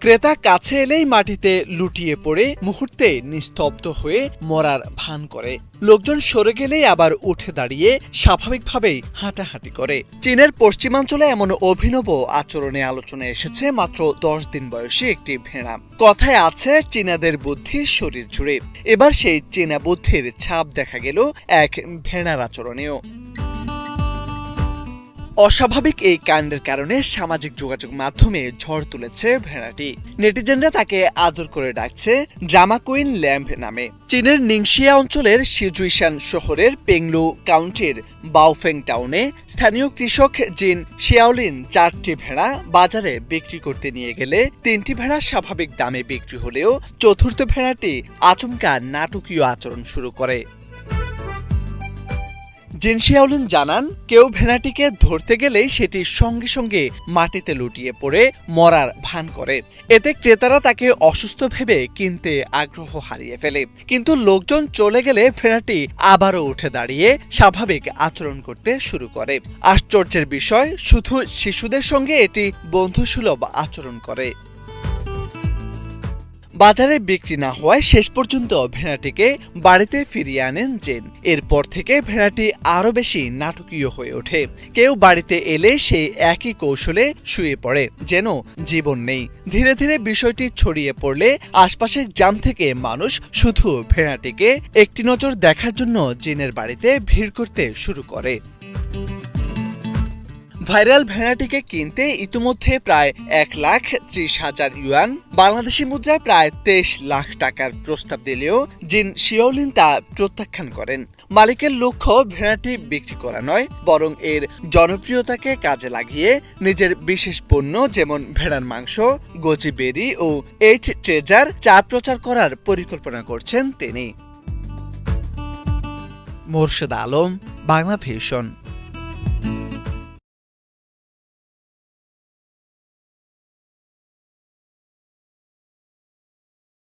ক্রেতা কাছে এলেই মাটিতে লুটিয়ে পড়ে মুহূর্তে নিস্তব্ধ হয়ে মরার ভান করে। লোকজন সরে গেলেই আবার উঠে দাঁড়িয়ে স্বাভাবিকভাবেই হাঁটাহাঁটি করে। চীনের পশ্চিমাঞ্চলে এমন অভিনব আচরণে আলোচনায় এসেছে মাত্র 10 দিন বয়সী একটি ভেড়া। কথায় আছে চীনাদের বুদ্ধি শরীর জুড়ে। এবার সেই চীনা বুদ্ধির ছাপ দেখা গেল এক ভেড়ার আচরণেও। অস্বাভাবিক এই কাণ্ডের কারণে সামাজিক যোগাযোগ মাধ্যমে ঝড় তুলেছে ভেড়াটি। নেটিজেনরা তাকে আদর করে ডাকছে ড্রামা কুইন ল্যাম্প নামে। চীনের নিংশিয়া অঞ্চলের সিজুইশান শহরের পেংলু কাউন্টির বাওফেং টাউনে স্থানীয় কৃষক জিন শিয়াওলিন 4টি ভেড়া বাজারে বিক্রি করতে নিয়ে গেলে 3টি ভেড়া স্বাভাবিক দামে বিক্রি হলেও চতুর্থ ভেড়াটি আচমকা নাটকীয় আচরণ শুরু করে। জিন শিয়াওলিন জানান, কেউ ভেড়াটিকে ধরতে গেলেই সেটি সঙ্গে সঙ্গে মাটিতে লুটিয়ে পড়ে মরার ভান করে। এতে ক্রেতারা তাকে অসুস্থ ভেবে কিনতে আগ্রহ হারিয়ে ফেলে। কিন্তু লোকজন চলে গেলে ভেড়াটি আবারও উঠে দাঁড়িয়ে স্বাভাবিক আচরণ করতে শুরু করে। আশ্চর্যের বিষয়, শুধু শিশুদের সঙ্গে এটি বন্ধুসুলভ আচরণ করে। বাজারে বিক্রি না হওয়ায় শেষ পর্যন্ত ভেড়াটিকে বাড়িতে ফিরিয়ে আনেন জেন। এরপর থেকে ভেড়াটি আরো বেশি নাটকীয় হয়ে ওঠে। কেউ বাড়িতে এলে সেই একই কৌশলে শুয়ে পড়ে, যেন জীবন নেই। ধীরে ধীরে বিষয়টি ছড়িয়ে পড়লে আশপাশের গ্রাম থেকে মানুষ শুধু ভেড়াটিকে একটি নজর দেখার জন্য জেনের বাড়িতে ভিড় করতে শুরু করে। ভাইরাল ভেড়াটিকে কিনতে ইতিমধ্যে প্রায় 1,30,000 ইউয়ান, বাংলাদেশি মুদ্রায় প্রায় 23 লাখ টাকার প্রস্তাব দিলেও জিন শিয়াওলিন তা প্রত্যাখ্যান করেন। মালিকের লক্ষ্য ভেড়াটি বিক্রি করা নয়, বরং এর জনপ্রিয়তাকে কাজে লাগিয়ে নিজের বিশেষ পণ্য যেমন ভেড়ার মাংস, গোজি বেরি ও এইট ট্রেজার চা প্রচার করার পরিকল্পনা করছেন তিনি। মোরশেদ আলম, বাংলা ভিশন।